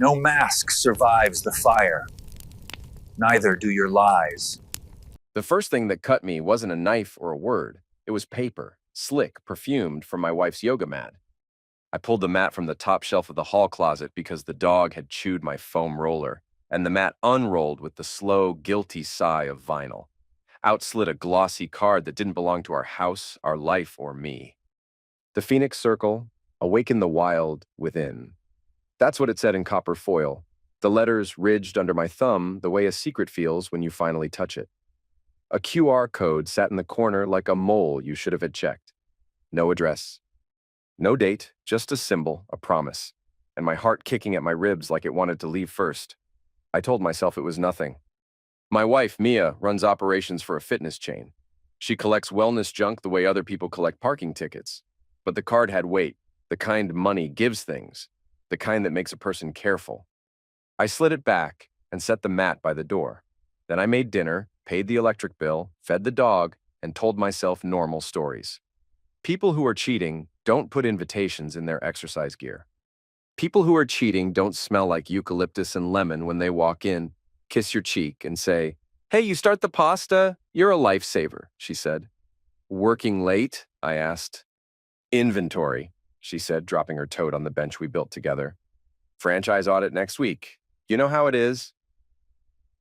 No mask survives the fire. Neither do your lies. The first thing that cut me wasn't a knife or a word. It was paper, slick, perfumed from my wife's yoga mat. I pulled the mat from the top shelf of the hall closet because the dog had chewed my foam roller, and the mat unrolled with the slow, guilty sigh of vinyl. Out slid a glossy card that didn't belong to our house, our life, or me. The Phoenix Circle, awaken the wild within. That's what it said in copper foil, the letters ridged under my thumb the way a secret feels when you finally touch it. A QR code sat in the corner like a mole you should have had checked. No address. No date, just a symbol, a promise, and my heart kicking at my ribs like it wanted to leave first. I told myself it was nothing. My wife, Mia, runs operations for a fitness chain. She collects wellness junk the way other people collect parking tickets. But the card had weight, the kind money gives things, the kind that makes a person careful. I slid it back and set the mat by the door. Then I made dinner, paid the electric bill, fed the dog, and told myself normal stories. People who are cheating don't put invitations in their exercise gear. People who are cheating don't smell like eucalyptus and lemon when they walk in, kiss your cheek, and say, "Hey, you start the pasta? You're a lifesaver," she said. "Working late?" I asked. "Inventory," she said, dropping her toad on the bench we built together. "Franchise audit next week. You know how it is?"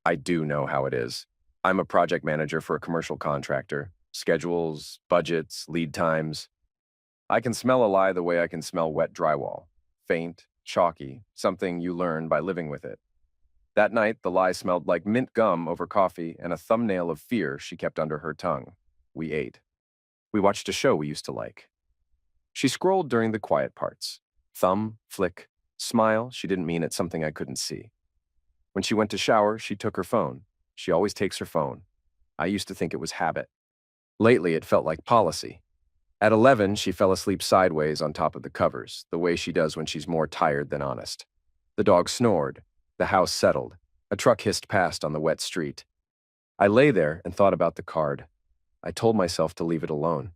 I do know how it is. I'm a project manager for a commercial contractor. Schedules, budgets, lead times. I can smell a lie the way I can smell wet drywall. Faint, chalky, something you learn by living with it. That night, the lie smelled like mint gum over coffee and a thumbnail of fear she kept under her tongue. We ate. We watched a show we used to like. She scrolled during the quiet parts. Thumb, flick, smile, she didn't mean it's something I couldn't see. When she went to shower, she took her phone. She always takes her phone. I used to think it was habit. Lately, it felt like policy. At 11, she fell asleep sideways on top of the covers, the way she does when she's more tired than honest. The dog snored. The house settled. A truck hissed past on the wet street. I lay there and thought about the card. I told myself to leave it alone.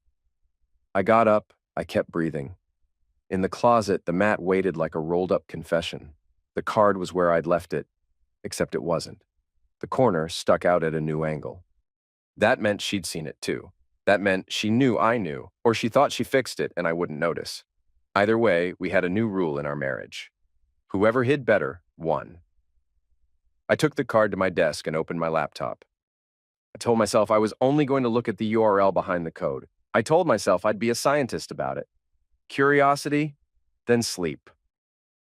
I got up. I kept breathing. In the closet, the mat waited like a rolled-up confession. The card was where I'd left it, except it wasn't. The corner stuck out at a new angle. That meant she'd seen it too. That meant she knew I knew, or she thought she fixed it and I wouldn't notice. Either way, we had a new rule in our marriage. Whoever hid better won. I took the card to my desk and opened my laptop. I told myself I was only going to look at the URL behind the code. I told myself I'd be a scientist about it. Curiosity, then sleep.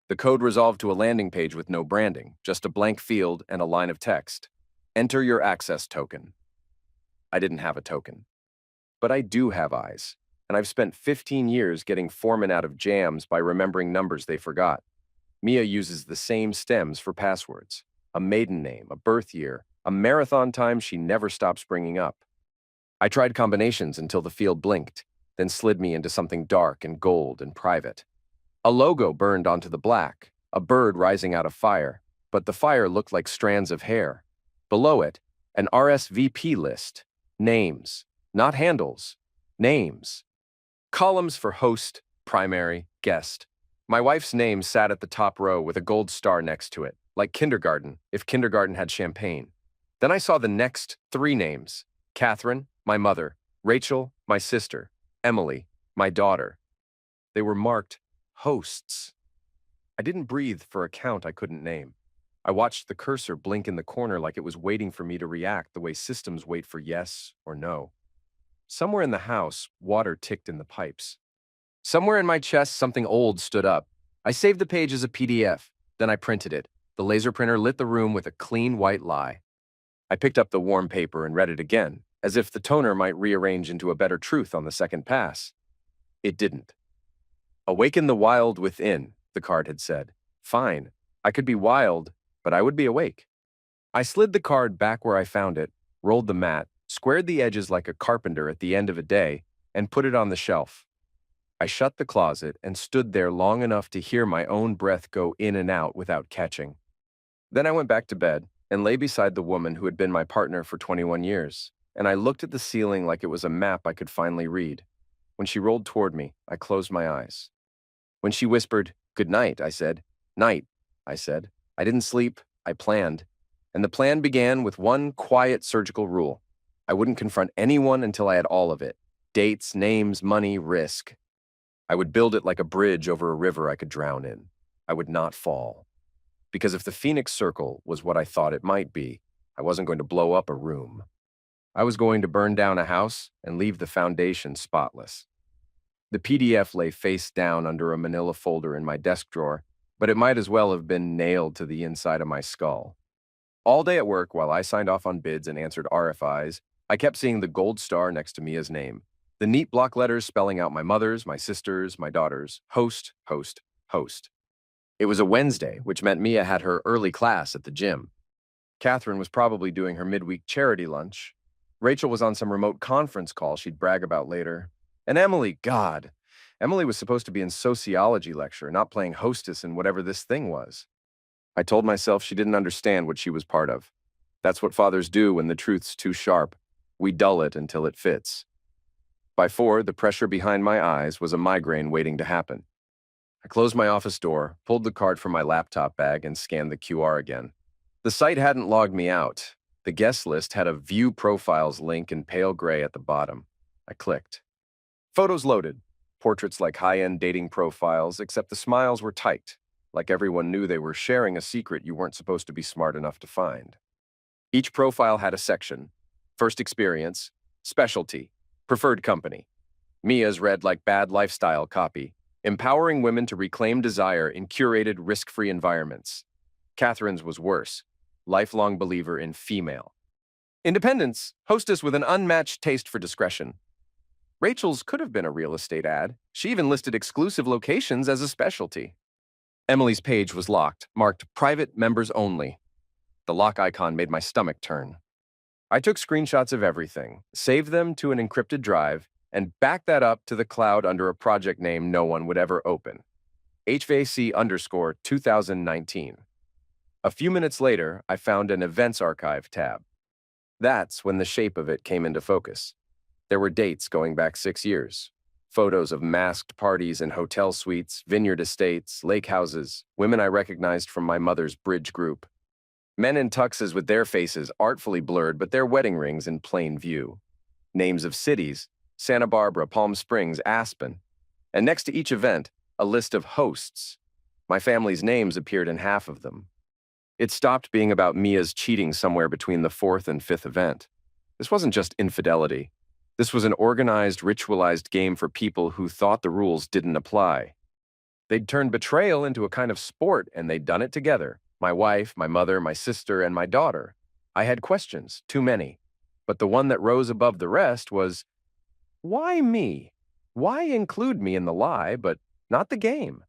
The code resolved to a landing page with no branding, just a blank field and a line of text. Enter your access token. I didn't have a token. But I do have eyes, and I've spent 15 years getting foremen out of jams by remembering numbers they forgot. Mia uses the same stems for passwords. A maiden name, a birth year, a marathon time she never stops bringing up. I tried combinations until the field blinked, then slid me into something dark and gold and private. A logo burned onto the black, a bird rising out of fire, but the fire looked like strands of hair. Below it, an RSVP list. Names, not handles. Names. Columns for host, primary, guest. My wife's name sat at the top row with a gold star next to it, like kindergarten, if kindergarten had champagne. Then I saw the next 3 names. Catherine, my mother. Rachel, my sister. Emily, my daughter. They were marked hosts. I didn't breathe for a count I couldn't name. I watched the cursor blink in the corner like it was waiting for me to react the way systems wait for yes or no. Somewhere in the house, water ticked in the pipes. Somewhere in my chest, something old stood up. I saved the page as a PDF. Then I printed it. The laser printer lit the room with a clean white lie. I picked up the warm paper and read it again, as if the toner might rearrange into a better truth on the second pass. It didn't. Awaken the wild within, the card had said. Fine, I could be wild, but I would be awake. I slid the card back where I found it, rolled the mat, squared the edges like a carpenter at the end of a day, and put it on the shelf. I shut the closet and stood there long enough to hear my own breath go in and out without catching. Then I went back to bed and lay beside the woman who had been my partner for 21 years, and I looked at the ceiling like it was a map I could finally read. When she rolled toward me, I closed my eyes. When she whispered, "Good night," I said, "Night," I said. I didn't sleep. I planned. And the plan began with one quiet surgical rule. I wouldn't confront anyone until I had all of it: dates, names, money, risk. I would build it like a bridge over a river I could drown in. I would not fall. Because if the Phoenix Circle was what I thought it might be, I wasn't going to blow up a room. I was going to burn down a house and leave the foundation spotless. The PDF lay face down under a manila folder in my desk drawer, but it might as well have been nailed to the inside of my skull. All day at work, while I signed off on bids and answered RFIs, I kept seeing the gold star next to Mia's name, the neat block letters spelling out my mother's, my sister's, my daughter's: host, host, host. It was a Wednesday, which meant Mia had her early class at the gym. Catherine was probably doing her midweek charity lunch. Rachel was on some remote conference call she'd brag about later. And Emily, God, Emily was supposed to be in sociology lecture, not playing hostess in whatever this thing was. I told myself she didn't understand what she was part of. That's what fathers do when the truth's too sharp. We dull it until it fits. By 4, the pressure behind my eyes was a migraine waiting to happen. I closed my office door, pulled the card from my laptop bag, and scanned the QR again. The site hadn't logged me out. The guest list had a View Profiles link in pale gray at the bottom. I clicked. Photos loaded. Portraits like high-end dating profiles, except the smiles were tight, like everyone knew they were sharing a secret you weren't supposed to be smart enough to find. Each profile had a section: first experience, specialty, preferred company. Mia's read like bad lifestyle copy: empowering women to reclaim desire in curated, risk-free environments. Catherine's was worse: lifelong believer in female. Independence, hostess with an unmatched taste for discretion. Rachel's could have been a real estate ad. She even listed exclusive locations as a specialty. Emily's page was locked, marked private members only. The lock icon made my stomach turn. I took screenshots of everything, saved them to an encrypted drive, and backed that up to the cloud under a project name no one would ever open: HVAC_2019. A few minutes later, I found an Events Archive tab. That's when the shape of it came into focus. There were dates going back 6 years. Photos of masked parties in hotel suites, vineyard estates, lake houses, women I recognized from my mother's bridge group. Men in tuxes with their faces artfully blurred but their wedding rings in plain view. Names of cities: Santa Barbara, Palm Springs, Aspen. And next to each event, a list of hosts. My family's names appeared in half of them. It stopped being about Mia's cheating somewhere between the 4th and 5th event. This wasn't just infidelity. This was an organized, ritualized game for people who thought the rules didn't apply. They'd turned betrayal into a kind of sport, and they'd done it together. My wife, my mother, my sister, and my daughter. I had questions, too many. But the one that rose above the rest was, why me? Why include me in the lie, but not the game?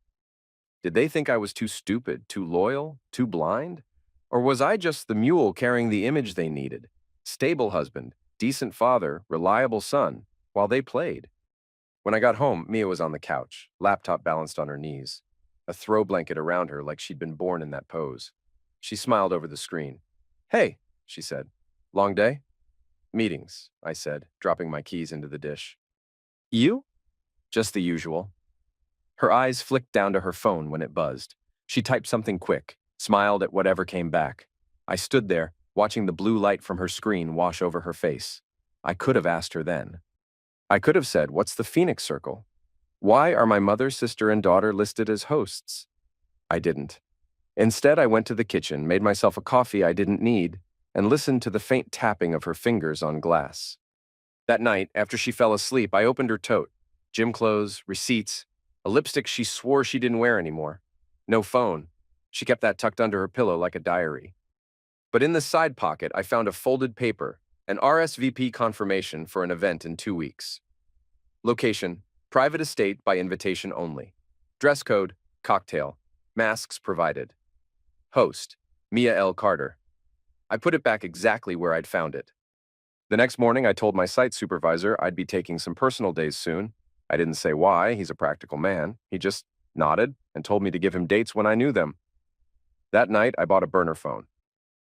Did they think I was too stupid, too loyal, too blind? Or was I just the mule carrying the image they needed? Stable husband, decent father, reliable son, while they played. When I got home, Mia was on the couch, laptop balanced on her knees, a throw blanket around her like she'd been born in that pose. She smiled over the screen. "Hey," she said. "Long day?" "Meetings," I said, dropping my keys into the dish. "You?" "Just the usual." Her eyes flicked down to her phone when it buzzed. She typed something quick, smiled at whatever came back. I stood there, watching the blue light from her screen wash over her face. I could have asked her then. I could have said, "What's the Phoenix Circle? Why are my mother, sister, and daughter listed as hosts?" I didn't. Instead, I went to the kitchen, made myself a coffee I didn't need, and listened to the faint tapping of her fingers on glass. That night, after she fell asleep, I opened her tote: gym clothes, receipts, a lipstick she swore she didn't wear anymore. No phone. She kept that tucked under her pillow like a diary. But in the side pocket, I found a folded paper, an RSVP confirmation for an event in 2 weeks. Location: private estate by invitation only. Dress code: cocktail. Masks provided. Host: Mia L. Carter. I put it back exactly where I'd found it. The next morning, I told my site supervisor I'd be taking some personal days soon. I didn't say why. He's a practical man. He just nodded and told me to give him dates when I knew them. That night, I bought a burner phone.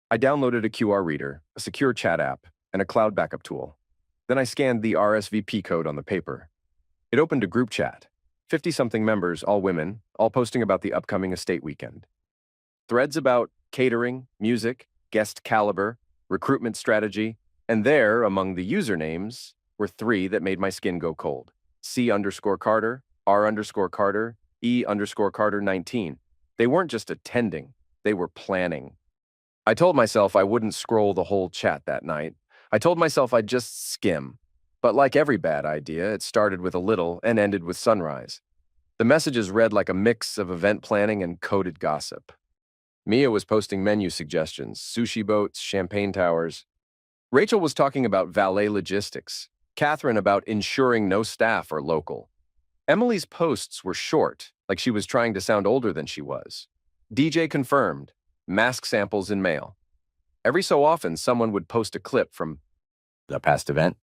I downloaded a QR reader, a secure chat app, and a cloud backup tool. Then I scanned the RSVP code on the paper. It opened a group chat. 50-something members, all women, all posting about the upcoming estate weekend. threads about catering, music, guest caliber, recruitment strategy, and there, among the usernames, were three that made my skin go cold. C_Carter, R_Carter, E_Carter 19. They weren't just attending, they were planning. I told myself I wouldn't scroll the whole chat that night. I told myself I'd just skim. But like every bad idea, it started with a little and ended with sunrise. The messages read like a mix of event planning and coded gossip. Mia was posting menu suggestions, sushi boats, champagne towers. Rachel was talking about valet logistics. Catherine about ensuring no staff are local. Emily's posts were short, like she was trying to sound older than she was. DJ confirmed, mask samples in mail. Every so often, someone would post a clip from the past event.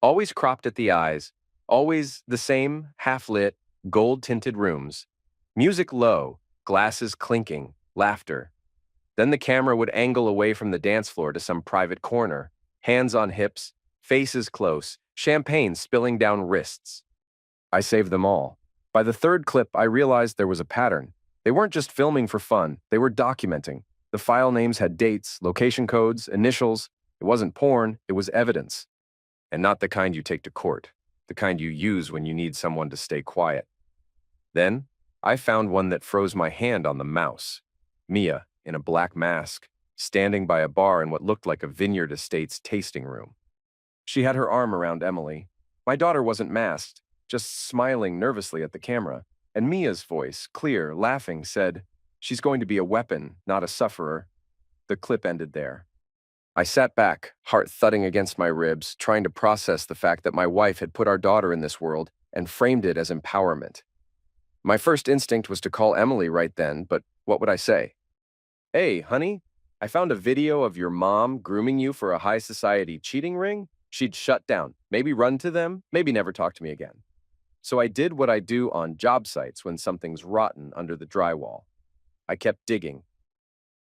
Always cropped at the eyes, always the same half-lit, gold-tinted rooms. Music low, glasses clinking, laughter. Then the camera would angle away from the dance floor to some private corner, hands on hips, faces close, champagne spilling down wrists. I saved them all. By the third clip, I realized there was a pattern. They weren't just filming for fun, they were documenting. The file names had dates, location codes, initials. It wasn't porn, it was evidence. And not the kind you take to court, the kind you use when you need someone to stay quiet. Then, I found one that froze my hand on the mouse. Mia, in a black mask, standing by a bar in what looked like a Vineyard Estates tasting room. She had her arm around Emily. My daughter wasn't masked, just smiling nervously at the camera, and Mia's voice, clear, laughing, said, "She's going to be a weapon, not a sufferer." The clip ended there. I sat back, heart thudding against my ribs, trying to process the fact that my wife had put our daughter in this world and framed it as empowerment. My first instinct was to call Emily right then, but what would I say? "Hey, honey, I found a video of your mom grooming you for a high society cheating ring." She'd shut down, maybe run to them, maybe never talk to me again. So I did what I do on job sites when something's rotten under the drywall. I kept digging.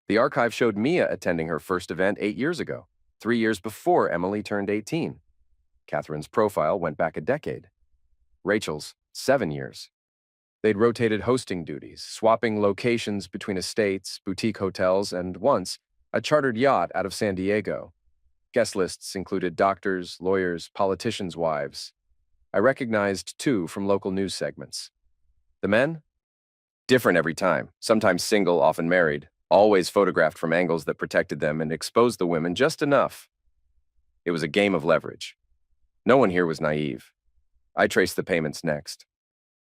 The archive showed Mia attending her first event 8 years ago, 3 years before Emily turned 18. Catherine's profile went back a decade. Rachel's, 7 years. They'd rotated hosting duties, swapping locations between estates, boutique hotels, and once, a chartered yacht out of San Diego. Guest lists included doctors, lawyers, politicians' wives. I recognized 2 from local news segments. The men? Different every time, sometimes single, often married, always photographed from angles that protected them and exposed the women just enough. It was a game of leverage. No one here was naive. I traced the payments next.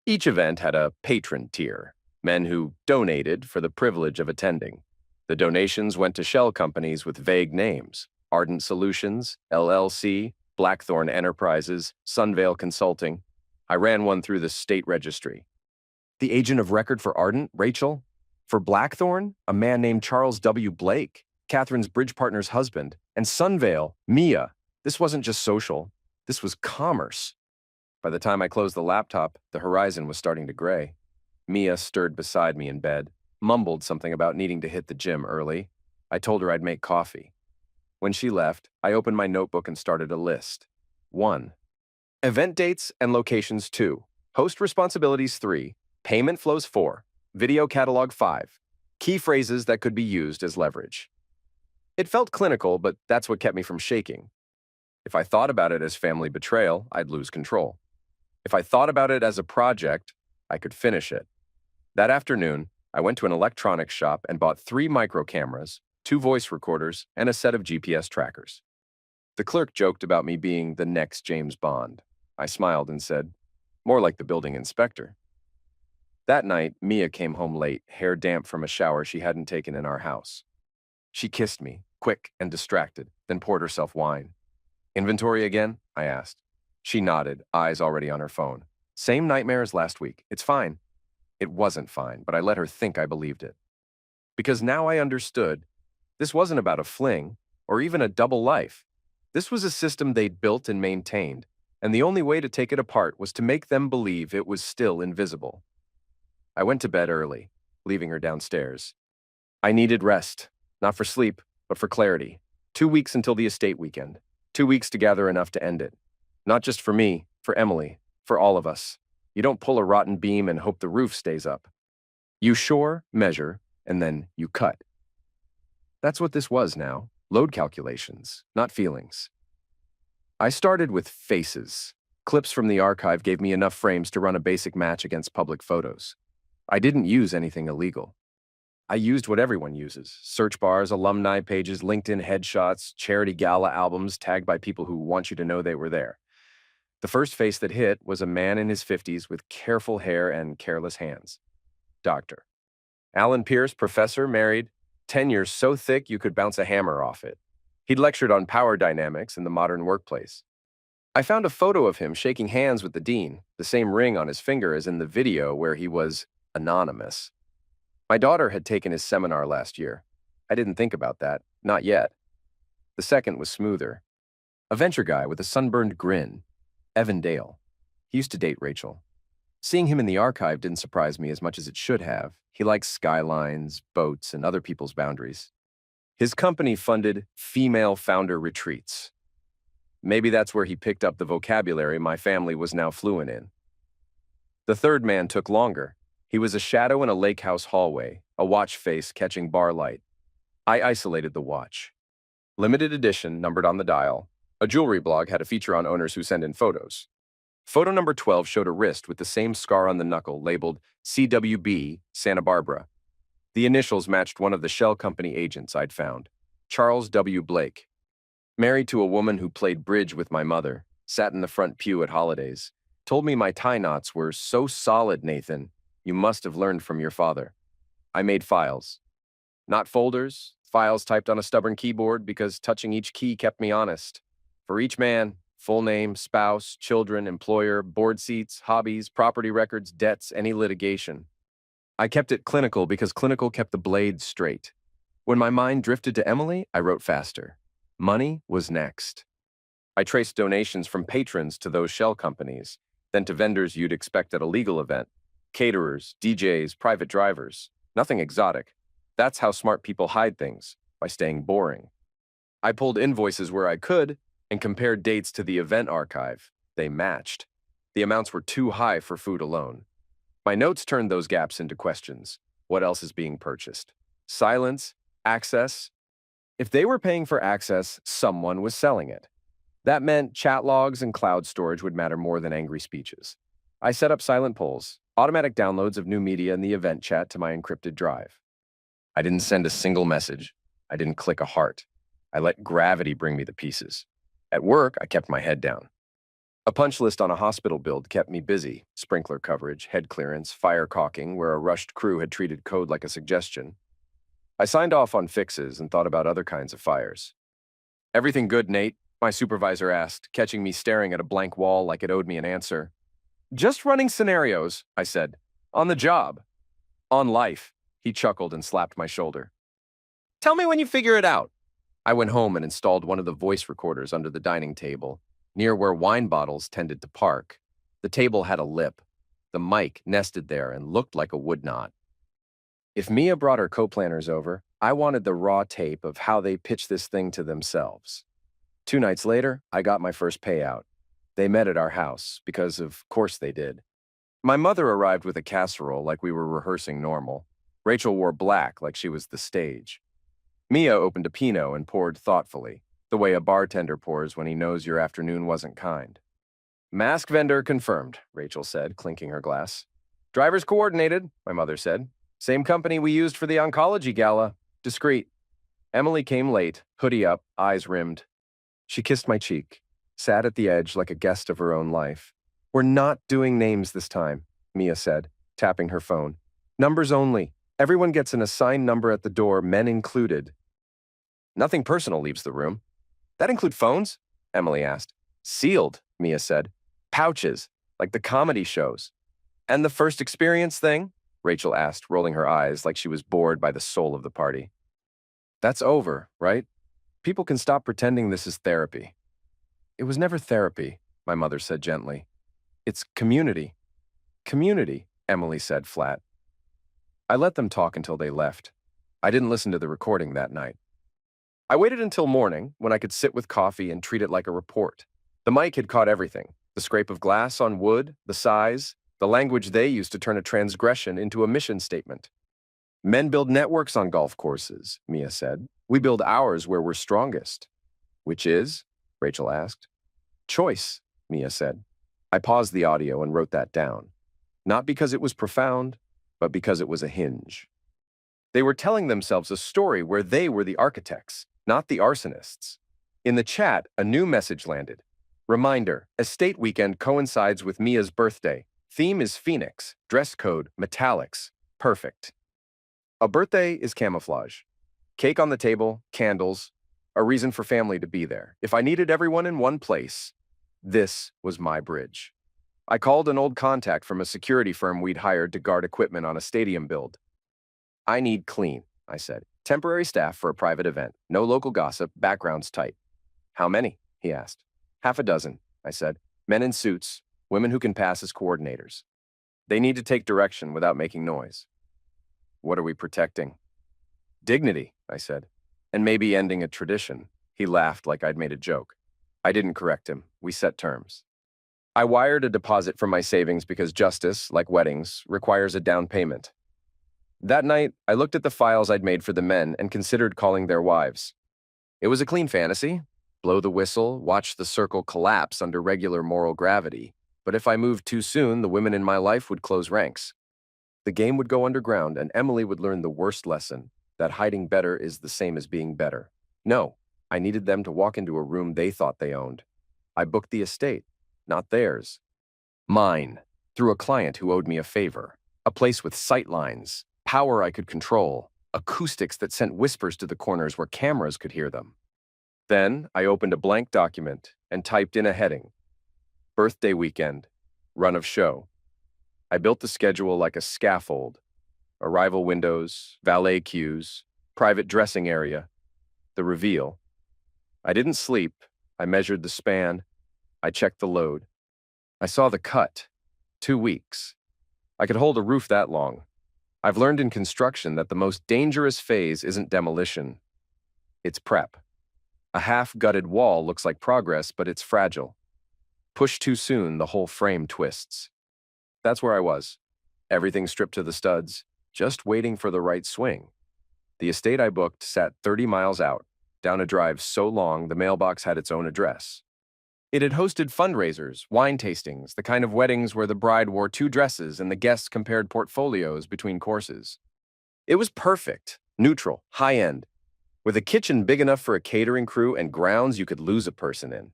Each event had a patron tier, men who donated for the privilege of attending. The donations went to shell companies with vague names: Ardent Solutions, LLC, Blackthorn Enterprises, Sunvale Consulting. I ran one through the state registry. The agent of record for Ardent, Rachel. For Blackthorn, a man named Charles W. Blake, Catherine's bridge partner's husband. And Sunvale, Mia. This wasn't just social. This was commerce. By the time I closed the laptop, the horizon was starting to gray. Mia stirred beside me in bed, mumbled something about needing to hit the gym early. I told her I'd make coffee. When she left, I opened my notebook and started a list. 1. Event dates and locations 2. Host responsibilities 3. Payment flows 4. Video catalog 5. Key phrases that could be used as leverage. It felt clinical, but that's what kept me from shaking. If I thought about it as family betrayal, I'd lose control. If I thought about it as a project, I could finish it. That afternoon, I went to an electronics shop and bought 3 micro cameras, 2 voice recorders, and a set of GPS trackers. The clerk joked about me being the next James Bond. I smiled and said, "More like the building inspector." That night, Mia came home late, hair damp from a shower she hadn't taken in our house. She kissed me, quick and distracted, then poured herself wine. "Inventory again?" I asked. She nodded, eyes already on her phone. "Same nightmare as last week. It's fine." It wasn't fine, but I let her think I believed it. Because now I understood, this wasn't about a fling, or even a double life. This was a system they'd built and maintained, and the only way to take it apart was to make them believe it was still invisible. I went to bed early, leaving her downstairs. I needed rest, not for sleep, but for clarity. 2 weeks until the estate weekend. 2 weeks to gather enough to end it. Not just for me, for Emily, for all of us. You don't pull a rotten beam and hope the roof stays up. You shore, measure, and then you cut. That's what this was now. Load calculations, not feelings. I started with faces. Clips from the archive gave me enough frames to run a basic match against public photos. I didn't use anything illegal. I used what everyone uses: search bars, alumni pages, LinkedIn headshots, charity gala albums tagged by people who want you to know they were there. The first face that hit was a man in his 50s with careful hair and careless hands. Doctor. Alan Pierce, professor, married, tenure so thick you could bounce a hammer off it. He'd lectured on power dynamics in the modern workplace. I found a photo of him shaking hands with the dean, the same ring on his finger as in the video where he was anonymous. My daughter had taken his seminar last year. I didn't think about that, not yet. The second was smoother. A venture guy with a sunburned grin, Evan Dale. He used to date Rachel. Seeing him in the archive didn't surprise me as much as it should have. He likes skylines, boats, and other people's boundaries. His company funded female founder retreats. Maybe that's where he picked up the vocabulary my family was now fluent in. The third man took longer. He was a shadow in a lake house hallway, a watch face catching bar light. I isolated the watch. Limited edition, numbered on the dial. A jewelry blog had a feature on owners who send in photos. Photo number 12 showed a wrist with the same scar on the knuckle labeled CWB, Santa Barbara. The initials matched one of the shell company agents I'd found, Charles W. Blake. Married to a woman who played bridge with my mother, sat in the front pew at holidays, told me my tie knots were so solid, Nathan, you must have learned from your father. I made files. Not folders, files typed on a stubborn keyboard because touching each key kept me honest. For each man, full name, spouse, children, employer, board seats, hobbies, property records, debts, any litigation. I kept it clinical because clinical kept the blade straight. When my mind drifted to Emily, I wrote faster. Money was next. I traced donations from patrons to those shell companies, then to vendors you'd expect at a legal event. Caterers, DJs, private drivers. Nothing exotic. That's how smart people hide things, by staying boring. I pulled invoices where I could and compared dates to the event archive. They matched. The amounts were too high for food alone. My notes turned those gaps into questions. What else is being purchased? Silence? Access? If they were paying for access, someone was selling it. That meant chat logs and cloud storage would matter more than angry speeches. I set up silent polls, automatic downloads of new media in the event chat to my encrypted drive. I didn't send a single message. I didn't click a heart. I let gravity bring me the pieces. At work, I kept my head down. A punch list on a hospital build kept me busy. Sprinkler coverage, head clearance, fire caulking, where a rushed crew had treated code like a suggestion. I signed off on fixes and thought about other kinds of fires. Everything good, Nate? My supervisor asked, catching me staring at a blank wall like it owed me an answer. Just running scenarios, I said. On the job. On life. He chuckled and slapped my shoulder. Tell me when you figure it out. I went home and installed one of the voice recorders under the dining table, near where wine bottles tended to park. The table had a lip. The mic nested there and looked like a wood knot. If Mia brought her co-planners over, I wanted the raw tape of how they pitched this thing to themselves. 2 nights later, I got my first payout. They met at our house, because of course they did. My mother arrived with a casserole like we were rehearsing normal. Rachel wore black like she was the stage. Mia opened a Pinot and poured thoughtfully, the way a bartender pours when he knows your afternoon wasn't kind. Mask vendor confirmed, Rachel said, clinking her glass. Drivers coordinated, my mother said. Same company we used for the oncology gala. Discreet. Emily came late, hoodie up, eyes rimmed. She kissed my cheek, sat at the edge like a guest of her own life. We're not doing names this time, Mia said, tapping her phone. Numbers only. Everyone gets an assigned number at the door, men included. Nothing personal leaves the room. That include phones? Emily asked. Sealed, Mia said. Pouches, like the comedy shows. And the first experience thing? Rachel asked, rolling her eyes like she was bored by the soul of the party. That's over, right? People can stop pretending this is therapy. It was never therapy, my mother said gently. It's community. Community, Emily said flat. I let them talk until they left. I didn't listen to the recording that night. I waited until morning, when I could sit with coffee and treat it like a report. The mic had caught everything. The scrape of glass on wood, the size, the language they used to turn a transgression into a mission statement. Men build networks on golf courses, Mia said. We build ours where we're strongest. Which is? Rachel asked. Choice, Mia said. I paused the audio and wrote that down. Not because it was profound, but because it was a hinge. They were telling themselves a story where they were the architects, not the arsonists. In the chat, a new message landed. Reminder, estate weekend coincides with Mia's birthday. Theme is Phoenix. Dress code, metallics. Perfect. A birthday is camouflage. Cake on the table, candles, a reason for family to be there. If I needed everyone in one place, this was my bridge. I called an old contact from a security firm we'd hired to guard equipment on a stadium build. I need clean, I said. Temporary staff for a private event. No local gossip, background's tight. How many? He asked. Half a dozen, I said. Men in suits, women who can pass as coordinators. They need to take direction without making noise. What are we protecting? Dignity, I said. And maybe ending a tradition. He laughed like I'd made a joke. I didn't correct him. We set terms. I wired a deposit from my savings because justice, like weddings, requires a down payment. That night, I looked at the files I'd made for the men and considered calling their wives. It was a clean fantasy. Blow the whistle, watch the circle collapse under regular moral gravity. But if I moved too soon, the women in my life would close ranks. The game would go underground, and Emily would learn the worst lesson, that hiding better is the same as being better. No, I needed them to walk into a room they thought they owned. I booked the estate, not theirs. Mine, through a client who owed me a favor. A place with sight lines, power I could control, acoustics that sent whispers to the corners where cameras could hear them. Then I opened a blank document and typed in a heading. Birthday weekend, run of show. I built the schedule like a scaffold. Arrival windows, valet queues, private dressing area, the reveal. I didn't sleep. I measured the span. I checked the load. I saw the cut. 2 weeks. I could hold a roof that long. I've learned in construction that the most dangerous phase isn't demolition. It's prep. A half-gutted wall looks like progress, but it's fragile. Push too soon, the whole frame twists. That's where I was. Everything stripped to the studs, just waiting for the right swing. The estate I booked sat 30 miles out, down a drive so long the mailbox had its own address. It had hosted fundraisers, wine tastings, the kind of weddings where the bride wore 2 dresses and the guests compared portfolios between courses. It was perfect, neutral, high-end, with a kitchen big enough for a catering crew and grounds you could lose a person in.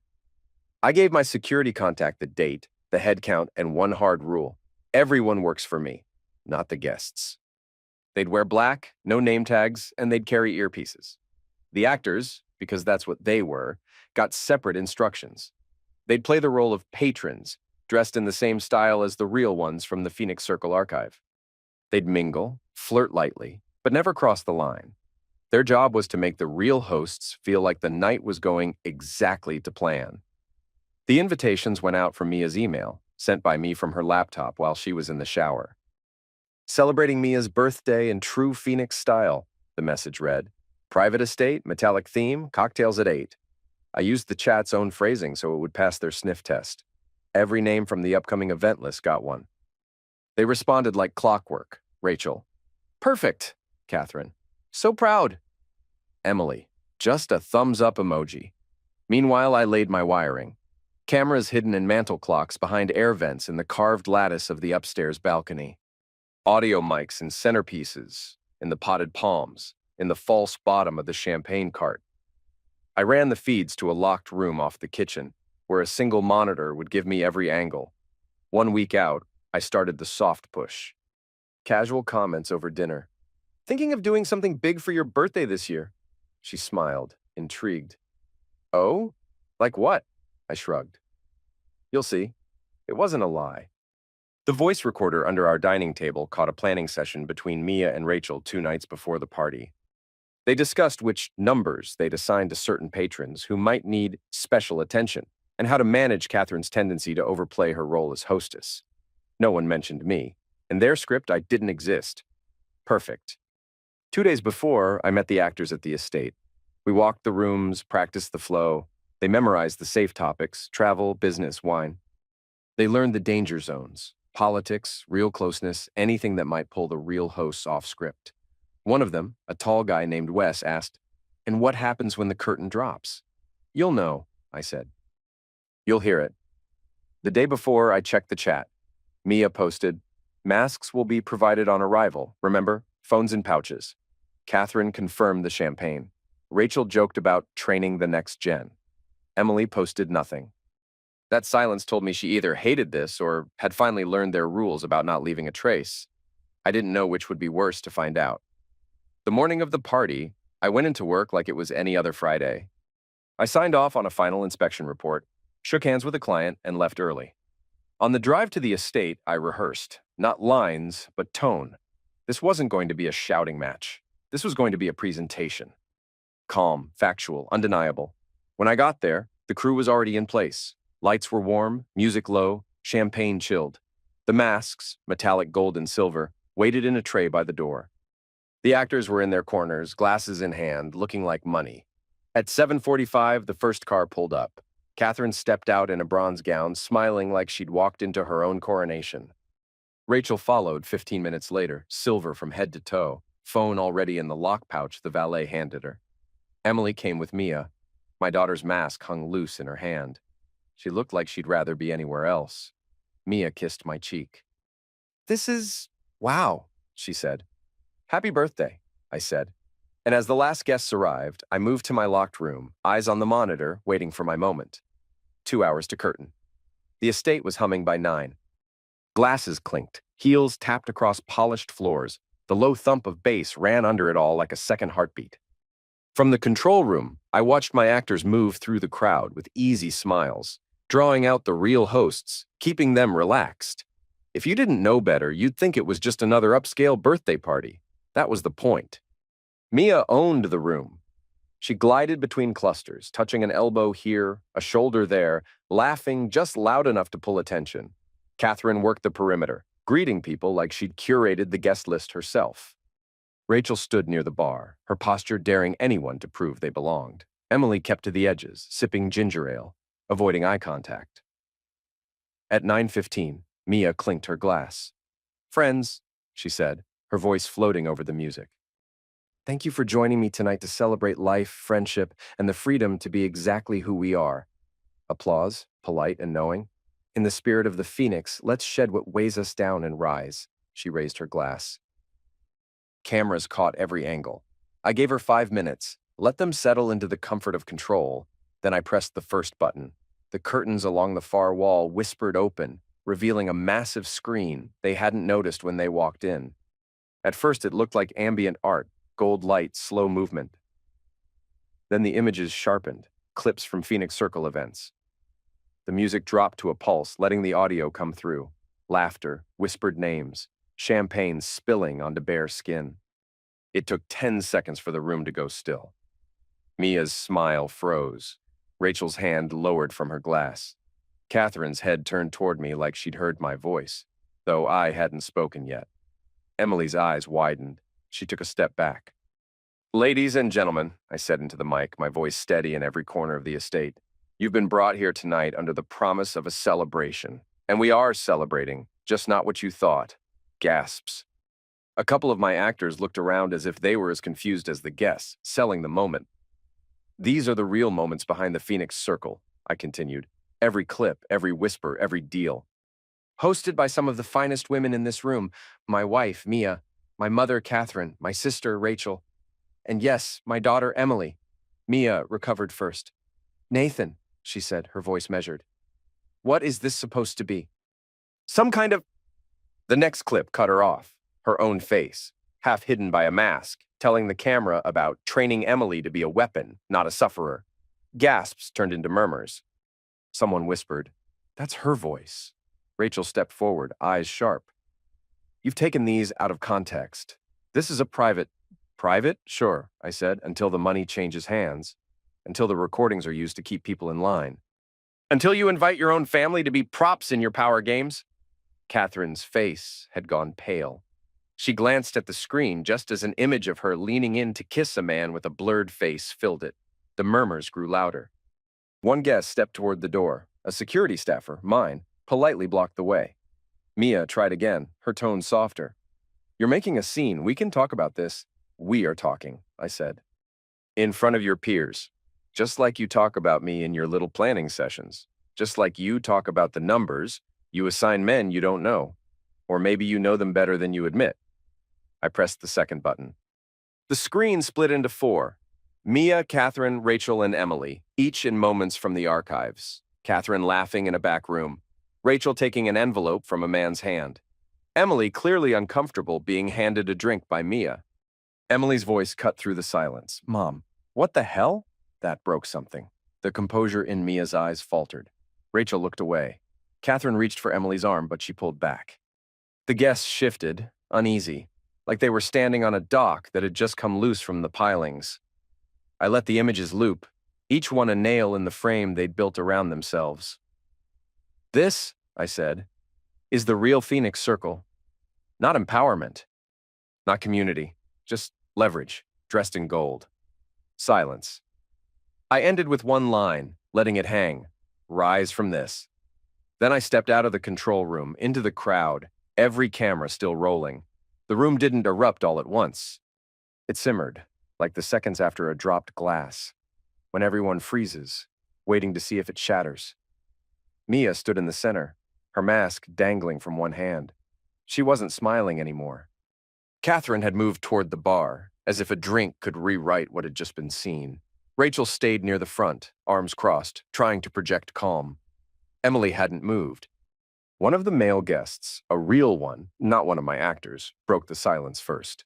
I gave my security contact the date, the head count, and one hard rule. Everyone works for me, not the guests. They'd wear black, no name tags, and they'd carry earpieces. The actors, because that's what they were, got separate instructions. They'd play the role of patrons, dressed in the same style as the real ones from the Phoenix Circle archive. They'd mingle, flirt lightly, but never cross the line. Their job was to make the real hosts feel like the night was going exactly to plan. The invitations went out from Mia's email, sent by me from her laptop while she was in the shower. Celebrating Mia's birthday in true Phoenix style, the message read. Private estate, metallic theme, cocktails at 8. I used the chat's own phrasing so it would pass their sniff test. Every name from the upcoming event list got one. They responded like clockwork. Rachel. Perfect. Catherine. So proud. Emily. Just a thumbs up emoji. Meanwhile, I laid my wiring. Cameras hidden in mantel clocks behind air vents in the carved lattice of the upstairs balcony. Audio mics in centerpieces, in the potted palms, in the false bottom of the champagne cart. I ran the feeds to a locked room off the kitchen, where a single monitor would give me every angle. 1 week out, I started the soft push. Casual comments over dinner. Thinking of doing something big for your birthday this year? She smiled, intrigued. Oh? Like what? I shrugged. You'll see. It wasn't a lie. The voice recorder under our dining table caught a planning session between Mia and Rachel 2 nights before the party. They discussed which numbers they'd assign to certain patrons who might need special attention and how to manage Catherine's tendency to overplay her role as hostess. No one mentioned me. In their script, I didn't exist. Perfect. 2 days before, I met the actors at the estate. We walked the rooms, practiced the flow. They memorized the safe topics, travel, business, wine. They learned the danger zones, politics, real closeness, anything that might pull the real hosts off script. One of them, a tall guy named Wes, asked, "And what happens when the curtain drops?" "You'll know," I said. "You'll hear it." The day before, I checked the chat. Mia posted, "Masks will be provided on arrival. Remember, phones in pouches." Catherine confirmed the champagne. Rachel joked about training the next gen. Emily posted nothing. That silence told me she either hated this or had finally learned their rules about not leaving a trace. I didn't know which would be worse to find out. The morning of the party, I went into work like it was any other Friday. I signed off on a final inspection report, shook hands with a client, and left early. On the drive to the estate, I rehearsed, not lines, but tone. This wasn't going to be a shouting match. This was going to be a presentation. Calm, factual, undeniable. When I got there, the crew was already in place. Lights were warm, music low, champagne chilled. The masks, metallic gold and silver, waited in a tray by the door. The actors were in their corners, glasses in hand, looking like money. At 7:45, the first car pulled up. Catherine stepped out in a bronze gown, smiling like she'd walked into her own coronation. Rachel followed 15 minutes later, silver from head to toe, phone already in the lock pouch the valet handed her. Emily came with Mia. My daughter's mask hung loose in her hand. She looked like she'd rather be anywhere else. Mia kissed my cheek. Wow, she said. "Happy birthday," I said. And as the last guests arrived, I moved to my locked room, eyes on the monitor, waiting for my moment. 2 hours to curtain. The estate was humming by 9. Glasses clinked, heels tapped across polished floors. The low thump of bass ran under it all like a second heartbeat. From the control room, I watched my actors move through the crowd with easy smiles, drawing out the real hosts, keeping them relaxed. If you didn't know better, you'd think it was just another upscale birthday party. That was the point. Mia owned the room. She glided between clusters, touching an elbow here, a shoulder there, laughing just loud enough to pull attention. Catherine worked the perimeter, greeting people like she'd curated the guest list herself. Rachel stood near the bar, her posture daring anyone to prove they belonged. Emily kept to the edges, sipping ginger ale, avoiding eye contact. At 9:15, Mia clinked her glass. "Friends," she said, her voice floating over the music. "Thank you for joining me tonight to celebrate life, friendship, and the freedom to be exactly who we are." Applause, polite and knowing. "In the spirit of the phoenix, let's shed what weighs us down and rise." She raised her glass. Cameras caught every angle. I gave her 5 minutes, let them settle into the comfort of control. Then I pressed the first button. The curtains along the far wall whispered open, revealing a massive screen they hadn't noticed when they walked in. At first, it looked like ambient art, gold light, slow movement. Then the images sharpened, clips from Phoenix Circle events. The music dropped to a pulse, letting the audio come through. Laughter, whispered names, champagne spilling onto bare skin. It took 10 seconds for the room to go still. Mia's smile froze. Rachel's hand lowered from her glass. Catherine's head turned toward me like she'd heard my voice, though I hadn't spoken yet. Emily's eyes widened. She took a step back. "Ladies and gentlemen," I said into the mic, my voice steady in every corner of the estate, "you've been brought here tonight under the promise of a celebration. And we are celebrating, just not what you thought." Gasps. A couple of my actors looked around as if they were as confused as the guests, selling the moment. "These are the real moments behind the Phoenix Circle," I continued. "Every clip, every whisper, every deal. Hosted by some of the finest women in this room, my wife, Mia, my mother, Catherine, my sister, Rachel, and yes, my daughter, Emily." Mia recovered first. "Nathan," she said, her voice measured. "What is this supposed to be? Some kind of—" The next clip cut her off, her own face, half hidden by a mask, telling the camera about training Emily to be a weapon, not a sufferer. Gasps turned into murmurs. Someone whispered, "That's her voice." Rachel stepped forward, eyes sharp. "You've taken these out of context. This is a private—" "Private? Sure," I said, "until the money changes hands. Until the recordings are used to keep people in line. Until you invite your own family to be props in your power games." Catherine's face had gone pale. She glanced at the screen just as an image of her leaning in to kiss a man with a blurred face filled it. The murmurs grew louder. One guest stepped toward the door. A security staffer, mine, politely blocked the way. Mia tried again, her tone softer. "You're making a scene. We can talk about this." We are talking, I said. In front of your peers. Just like you talk about me in your little planning sessions. Just like you talk about the numbers, you assign men you don't know. Or maybe you know them better than you admit. I pressed the second button. The screen split into four. Mia, Catherine, Rachel, and Emily, each in moments from the archives. Catherine laughing in a back room. Rachel taking an envelope from a man's hand. Emily clearly uncomfortable being handed a drink by Mia. Emily's voice cut through the silence. Mom, what the hell? That broke something. The composure in Mia's eyes faltered. Rachel looked away. Catherine reached for Emily's arm, but she pulled back. The guests shifted, uneasy, like they were standing on a dock that had just come loose from the pilings. I let the images loop, each one a nail in the frame they'd built around themselves. This, I said, is the real Phoenix Circle. Not empowerment. Not community. Just leverage, dressed in gold. Silence. I ended with one line, letting it hang. Rise from this. Then I stepped out of the control room, into the crowd, every camera still rolling. The room didn't erupt all at once. It simmered, like the seconds after a dropped glass, when everyone freezes, waiting to see if it shatters. Mia stood in the center, her mask dangling from one hand. She wasn't smiling anymore. Catherine had moved toward the bar, as if a drink could rewrite what had just been seen. Rachel stayed near the front, arms crossed, trying to project calm. Emily hadn't moved. One of the male guests, a real one, not one of my actors, broke the silence first.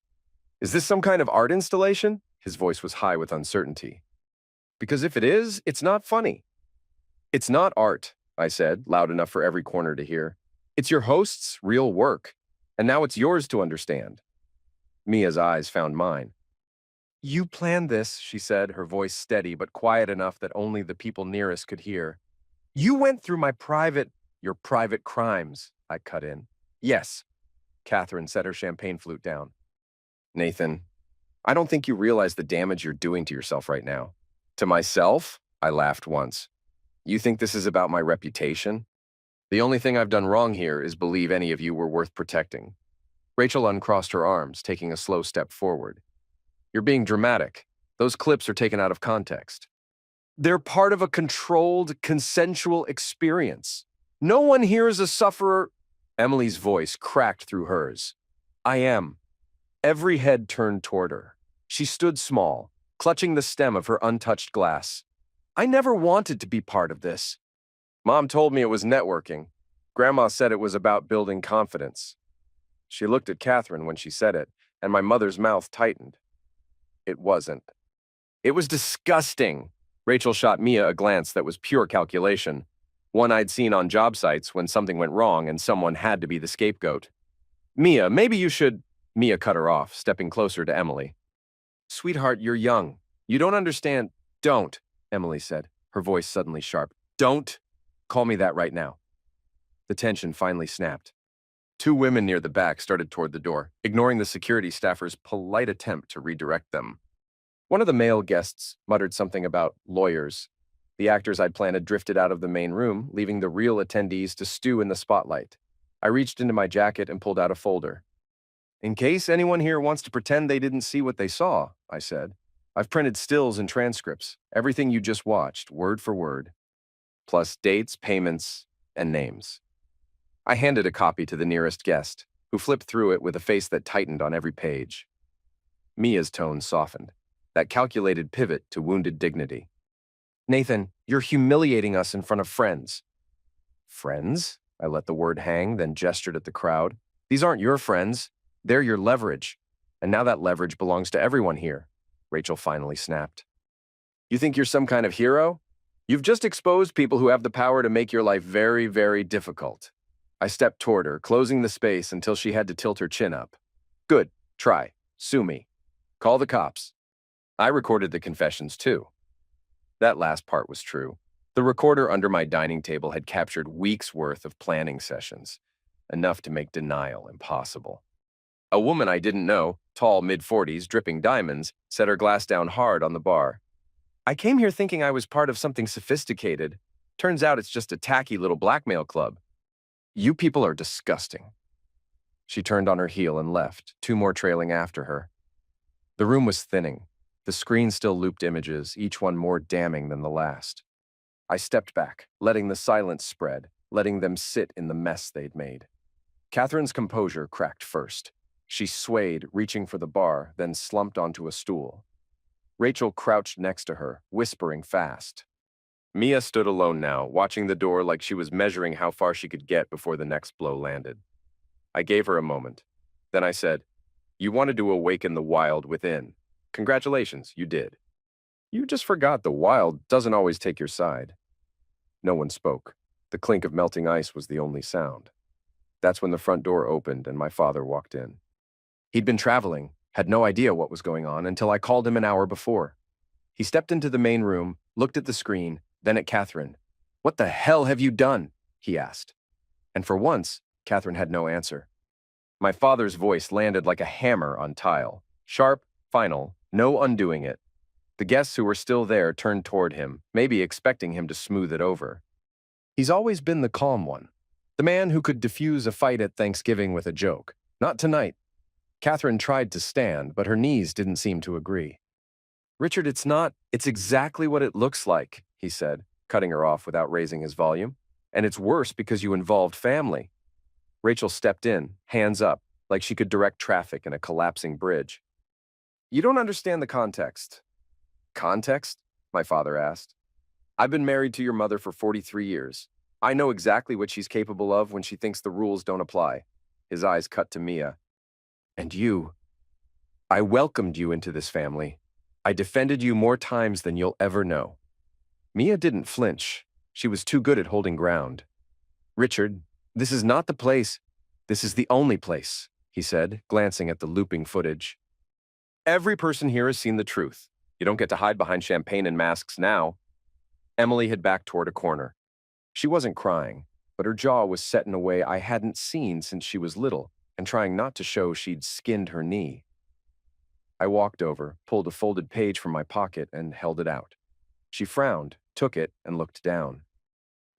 Is this some kind of art installation? His voice was high with uncertainty. Because if it is, it's not funny. It's not art, I said, loud enough for every corner to hear. It's your host's real work, and now it's yours to understand. Mia's eyes found mine. You planned this, she said, her voice steady but quiet enough that only the people nearest could hear. You went through your private crimes, I cut in. Yes, Catherine set her champagne flute down. Nathan, I don't think you realize the damage you're doing to yourself right now. To myself? I laughed once. You think this is about my reputation? The only thing I've done wrong here is believe any of you were worth protecting. Rachel uncrossed her arms, taking a slow step forward. You're being dramatic. Those clips are taken out of context. They're part of a controlled, consensual experience. No one here is a sufferer. Emily's voice cracked through hers. I am. Every head turned toward her. She stood small, clutching the stem of her untouched glass. I never wanted to be part of this. Mom told me it was networking. Grandma said it was about building confidence. She looked at Catherine when she said it, and my mother's mouth tightened. It wasn't. It was disgusting. Rachel shot Mia a glance that was pure calculation, one I'd seen on job sites when something went wrong and someone had to be the scapegoat. Mia, maybe you should... Mia cut her off, stepping closer to Emily. Sweetheart, you're young. You don't understand. Don't, Emily said, her voice suddenly sharp. Don't call me that right now. The tension finally snapped. Two women near the back started toward the door, ignoring the security staffer's polite attempt to redirect them. One of the male guests muttered something about lawyers. The actors I'd planted drifted out of the main room, leaving the real attendees to stew in the spotlight. I reached into my jacket and pulled out a folder. In case anyone here wants to pretend they didn't see what they saw, I said. I've printed stills and transcripts, everything you just watched, word for word, plus dates, payments, and names. I handed a copy to the nearest guest, who flipped through it with a face that tightened on every page. Mia's tone softened, that calculated pivot to wounded dignity. Nathan, you're humiliating us in front of friends. Friends? I let the word hang, then gestured at the crowd. These aren't your friends. They're your leverage. And now that leverage belongs to everyone here. Rachel finally snapped. You think you're some kind of hero? You've just exposed people who have the power to make your life very, very difficult. I stepped toward her, closing the space until she had to tilt her chin up. Good. Try. Sue me. Call the cops. I recorded the confessions, too. That last part was true. The recorder under my dining table had captured weeks' worth of planning sessions, enough to make denial impossible. A woman I didn't know, tall, mid-40s, dripping diamonds, set her glass down hard on the bar. I came here thinking I was part of something sophisticated. Turns out it's just a tacky little blackmail club. You people are disgusting. She turned on her heel and left, two more trailing after her. The room was thinning. The screen still looped images, each one more damning than the last. I stepped back, letting the silence spread, letting them sit in the mess they'd made. Catherine's composure cracked first. She swayed, reaching for the bar, then slumped onto a stool. Rachel crouched next to her, whispering fast. Mia stood alone now, watching the door like she was measuring how far she could get before the next blow landed. I gave her a moment. Then I said, "You wanted to awaken the wild within. Congratulations, you did. You just forgot the wild doesn't always take your side." No one spoke. The clink of melting ice was the only sound. That's when the front door opened and my father walked in. He'd been traveling, had no idea what was going on until I called him an hour before. He stepped into the main room, looked at the screen, then at Catherine. "What the hell have you done?" he asked. And for once, Catherine had no answer. My father's voice landed like a hammer on tile. Sharp, final, no undoing it. The guests who were still there turned toward him, maybe expecting him to smooth it over. He's always been the calm one. The man who could diffuse a fight at Thanksgiving with a joke. Not tonight. Catherine tried to stand, but her knees didn't seem to agree. "Richard, it's exactly what it looks like," he said, cutting her off without raising his volume. "And it's worse because you involved family." Rachel stepped in, hands up, like she could direct traffic in a collapsing bridge. "You don't understand the context." "Context?" my father asked. "I've been married to your mother for 43 years. I know exactly what she's capable of when she thinks the rules don't apply." His eyes cut to Mia. "And you. I welcomed you into this family. I defended you more times than you'll ever know." Mia didn't flinch. She was too good at holding ground. "Richard, this is not the place. This is the only place," he said, glancing at the looping footage. "Every person here has seen the truth. You don't get to hide behind champagne and masks now." Emily had backed toward a corner. She wasn't crying, but her jaw was set in a way I hadn't seen since she was little, and trying not to show she'd skinned her knee. I walked over, pulled a folded page from my pocket, and held it out. She frowned, took it, and looked down.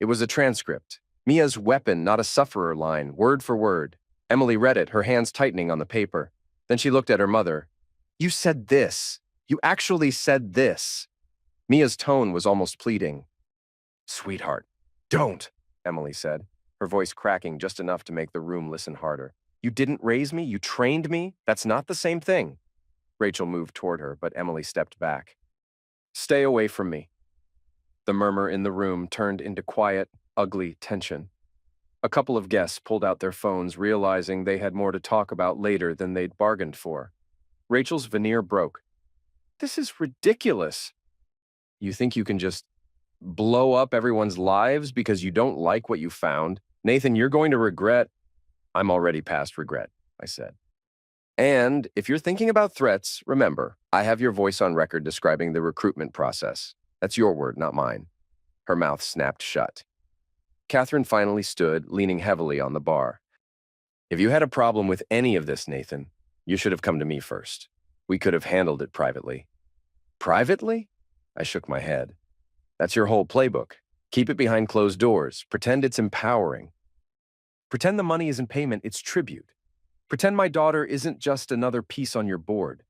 It was a transcript. Mia's weapon, not a sufferer line, word for word. Emily read it, her hands tightening on the paper. Then she looked at her mother. "You said this. You actually said this." Mia's tone was almost pleading. "Sweetheart, don't," Emily said, her voice cracking just enough to make the room listen harder. "You didn't raise me, you trained me. That's not the same thing." Rachel moved toward her, but Emily stepped back. "Stay away from me." The murmur in the room turned into quiet, ugly tension. A couple of guests pulled out their phones, realizing they had more to talk about later than they'd bargained for. Rachel's veneer broke. "This is ridiculous." "You think you can just blow up everyone's lives because you don't like what you found? Nathan, you're going to regret—" "I'm already past regret," I said. "And if you're thinking about threats, remember, I have your voice on record describing the recruitment process. That's your word, not mine." Her mouth snapped shut. Catherine finally stood, leaning heavily on the bar. "If you had a problem with any of this, Nathan, you should have come to me first. We could have handled it privately." "Privately?" I shook my head. "That's your whole playbook. Keep it behind closed doors. Pretend it's empowering. Pretend the money isn't payment, it's tribute. Pretend my daughter isn't just another piece on your board."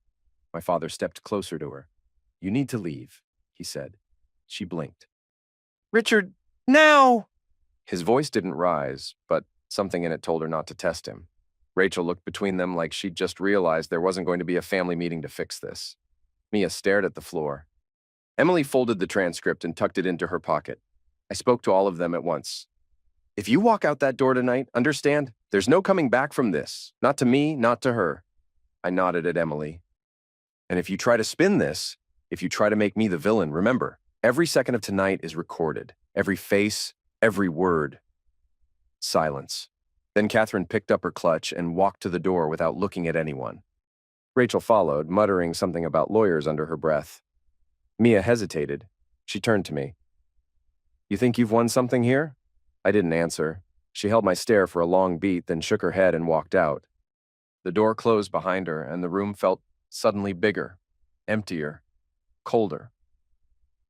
My father stepped closer to her. "You need to leave," he said. She blinked. "Richard, now!" His voice didn't rise, but something in it told her not to test him. Rachel looked between them like she'd just realized there wasn't going to be a family meeting to fix this. Mia stared at the floor. Emily folded the transcript and tucked it into her pocket. I spoke to all of them at once. "If you walk out that door tonight, understand, there's no coming back from this. Not to me, not to her." I nodded at Emily. "And if you try to spin this, if you try to make me the villain, remember, every second of tonight is recorded. Every face, every word." Silence. Then Catherine picked up her clutch and walked to the door without looking at anyone. Rachel followed, muttering something about lawyers under her breath. Mia hesitated. She turned to me. "You think you've won something here?" I didn't answer. She held my stare for a long beat, then shook her head and walked out. The door closed behind her, and the room felt suddenly bigger, emptier, colder.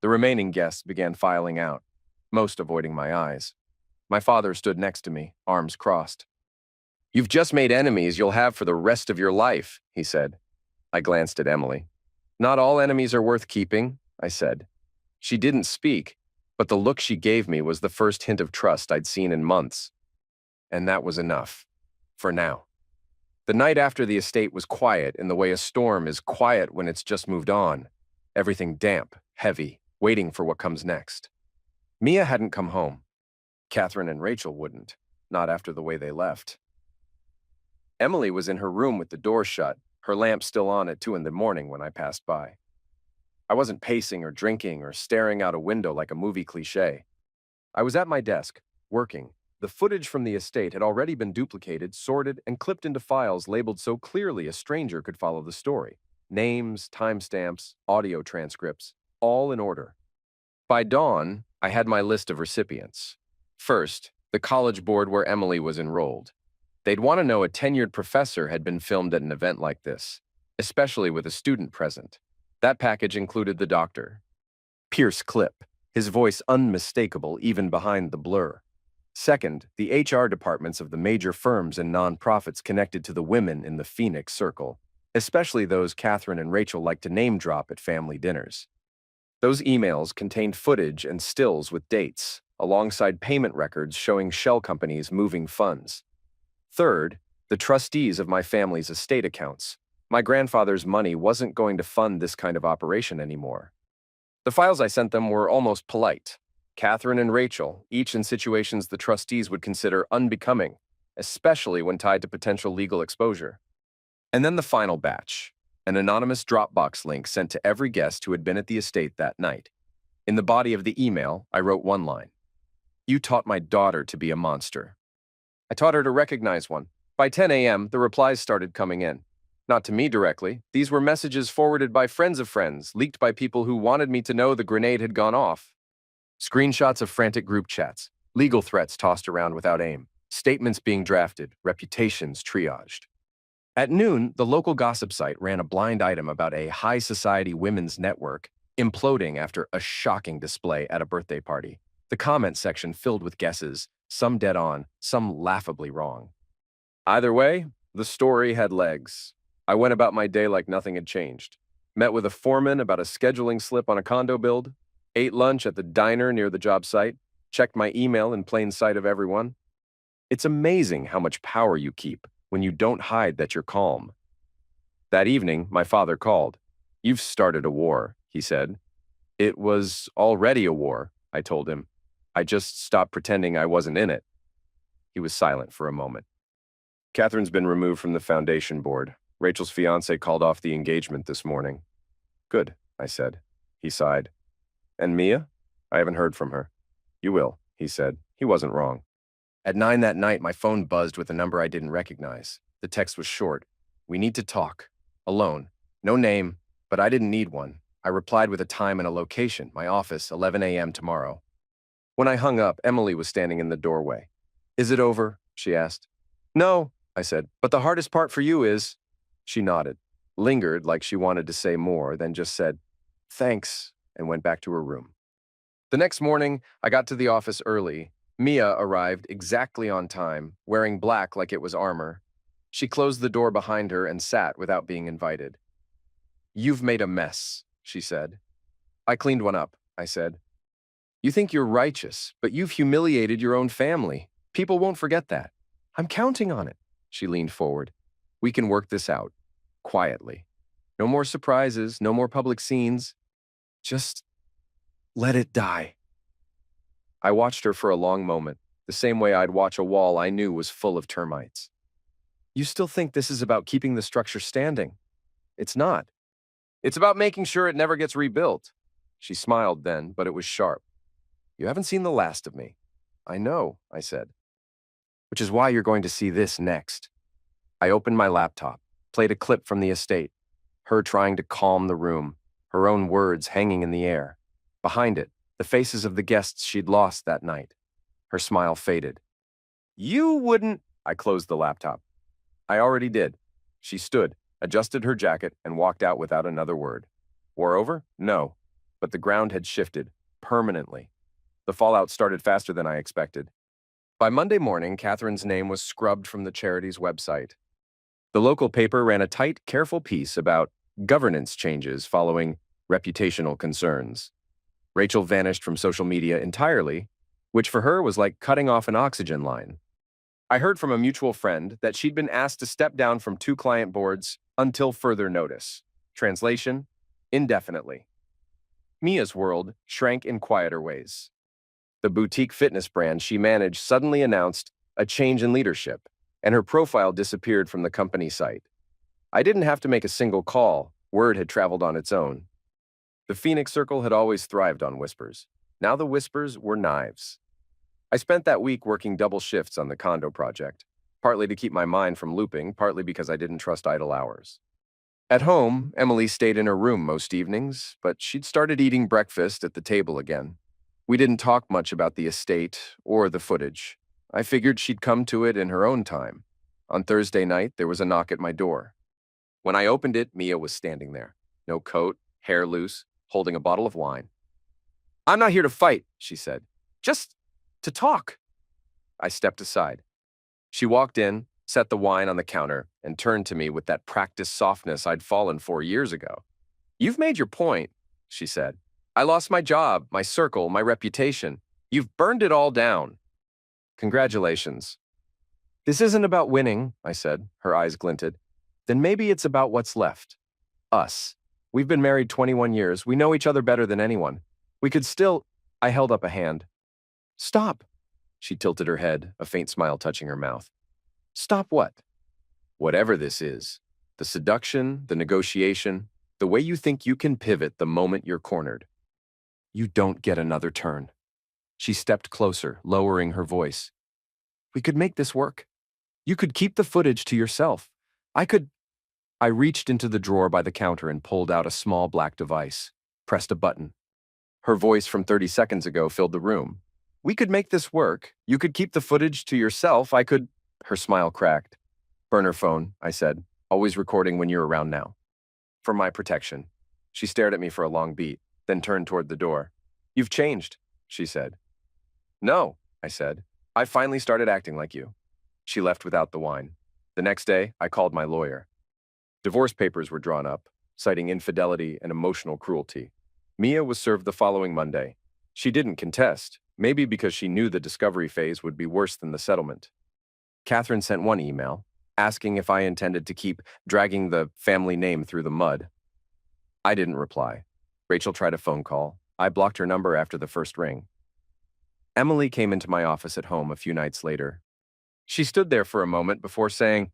The remaining guests began filing out, most avoiding my eyes. My father stood next to me, arms crossed. "You've just made enemies you'll have for the rest of your life," he said. I glanced at Emily. Not all enemies are worth keeping, I said. She didn't speak, but the look she gave me was the first hint of trust I'd seen in months. And that was enough. For now. The night after the estate was quiet in the way a storm is quiet when it's just moved on. Everything damp, heavy, waiting for what comes next. Mia hadn't come home. Catherine and Rachel wouldn't, not after the way they left. Emily was in her room with the door shut, her lamp still on at 2 in the morning when I passed by. I wasn't pacing or drinking or staring out a window like a movie cliché. I was at my desk, working. The footage from the estate had already been duplicated, sorted, and clipped into files labeled so clearly a stranger could follow the story. Names, timestamps, audio transcripts, all in order. By dawn, I had my list of recipients. First, the college board where Emily was enrolled. They'd want to know a tenured professor had been filmed at an event like this, especially with a student present. That package included the doctor. Pierce Clip, his voice unmistakable even behind the blur. Second, the HR departments of the major firms and nonprofits connected to the women in the Phoenix Circle, especially those Catherine and Rachel liked to name drop at family dinners. Those emails contained footage and stills with dates, alongside payment records showing shell companies moving funds. Third, the trustees of my family's estate accounts. My grandfather's money wasn't going to fund this kind of operation anymore. The files I sent them were almost polite. Catherine and Rachel, each in situations the trustees would consider unbecoming, especially when tied to potential legal exposure. And then the final batch, an anonymous Dropbox link sent to every guest who had been at the estate that night. In the body of the email, I wrote one line. You taught my daughter to be a monster. I taught her to recognize one. By 10 a.m., the replies started coming in. Not to me directly. These were messages forwarded by friends of friends, leaked by people who wanted me to know the grenade had gone off. Screenshots of frantic group chats, legal threats tossed around without aim, statements being drafted, reputations triaged. At noon, the local gossip site ran a blind item about a high society women's network imploding after a shocking display at a birthday party. The comment section filled with guesses, some dead on, some laughably wrong. Either way, the story had legs. I went about my day like nothing had changed. Met with a foreman about a scheduling slip on a condo build, ate lunch at the diner near the job site, checked my email in plain sight of everyone. It's amazing how much power you keep when you don't hide that you're calm. That evening, my father called. You've started a war, he said. It was already a war, I told him. I just stopped pretending I wasn't in it. He was silent for a moment. Catherine's been removed from the foundation board. Rachel's fiancé called off the engagement this morning. Good, I said. He sighed. And Mia? I haven't heard from her. You will, he said. He wasn't wrong. At 9 that night, my phone buzzed with a number I didn't recognize. The text was short. We need to talk. Alone. No name, but I didn't need one. I replied with a time and a location, my office, 11 a.m. tomorrow. When I hung up, Emily was standing in the doorway. Is it over? She asked. No, I said, but the hardest part for you is... She nodded, lingered like she wanted to say more, then just said, thanks, and went back to her room. The next morning, I got to the office early. Mia arrived exactly on time, wearing black like it was armor. She closed the door behind her and sat without being invited. You've made a mess, she said. I cleaned one up, I said. You think you're righteous, but you've humiliated your own family. People won't forget that. I'm counting on it. She leaned forward. We can work this out, quietly. No more surprises, no more public scenes. Just let it die. I watched her for a long moment, the same way I'd watch a wall I knew was full of termites. You still think this is about keeping the structure standing? It's not. It's about making sure it never gets rebuilt. She smiled then, but it was sharp. You haven't seen the last of me. I know, I said. Which is why you're going to see this next. I opened my laptop, played a clip from the estate, her trying to calm the room, her own words hanging in the air. Behind it, the faces of the guests she'd lost that night. Her smile faded. You wouldn't... I closed the laptop. I already did. She stood, adjusted her jacket, and walked out without another word. War over? No. But the ground had shifted, permanently. The fallout started faster than I expected. By Monday morning, Catherine's name was scrubbed from the charity's website. The local paper ran a tight, careful piece about governance changes following reputational concerns. Rachel vanished from social media entirely, which for her was like cutting off an oxygen line. I heard from a mutual friend that she'd been asked to step down from 2 client boards until further notice. Translation: indefinitely. Mia's world shrank in quieter ways. The boutique fitness brand she managed suddenly announced a change in leadership, and her profile disappeared from the company site. I didn't have to make a single call. Word had traveled on its own. The Phoenix Circle had always thrived on whispers. Now the whispers were knives. I spent that week working double shifts on the condo project, partly to keep my mind from looping, partly because I didn't trust idle hours. At home, Emily stayed in her room most evenings, but she'd started eating breakfast at the table again. We didn't talk much about the estate or the footage. I figured she'd come to it in her own time. On Thursday night, there was a knock at my door. When I opened it, Mia was standing there. No coat, hair loose, holding a bottle of wine. "I'm not here to fight," she said. "Just to talk." I stepped aside. She walked in, set the wine on the counter, and turned to me with that practiced softness I'd fallen for years ago. "You've made your point," she said. "I lost my job, my circle, my reputation. You've burned it all down." "Congratulations." "This isn't about winning," I said. Her eyes glinted. "Then maybe it's about what's left. Us. We've been married 21 years. We know each other better than anyone. We could still—" I held up a hand. "Stop." She tilted her head, a faint smile touching her mouth. "Stop what?" "Whatever this is. The seduction, the negotiation, the way you think you can pivot the moment you're cornered. You don't get another turn." She stepped closer, lowering her voice. "We could make this work. You could keep the footage to yourself. I reached into the drawer by the counter and pulled out a small black device, pressed a button. Her voice from 30 seconds ago filled the room. "We could make this work. You could keep the footage to yourself. I could—" Her smile cracked. "Burner phone," I said. "Always recording when you're around now." "For my protection." She stared at me for a long beat, then turned toward the door. "You've changed," she said. "No," I said. "I finally started acting like you." She left without the wine. The next day, I called my lawyer. Divorce papers were drawn up, citing infidelity and emotional cruelty. Mia was served the following Monday. She didn't contest, maybe because she knew the discovery phase would be worse than the settlement. Catherine sent one email, asking if I intended to keep dragging the family name through the mud. I didn't reply. Rachel tried a phone call. I blocked her number after the first ring. Emily came into my office at home a few nights later. She stood there for a moment before saying,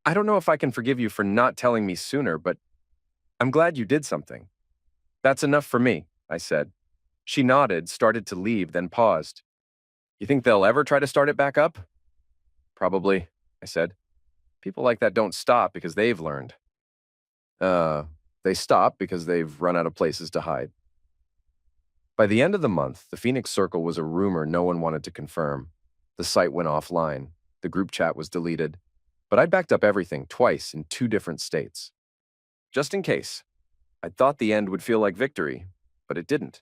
"I don't know if I can forgive you for not telling me sooner, but I'm glad you did something." "That's enough for me," I said. She nodded, started to leave, then paused. "You think they'll ever try to start it back up?" "Probably," I said. "People like that don't stop because they've learned." They stop because they've run out of places to hide." By the end of the month, the Phoenix Circle was a rumor no one wanted to confirm. The site went offline. The group chat was deleted. But I'd backed up everything twice in 2 different states. Just in case. I thought the end would feel like victory, but it didn't.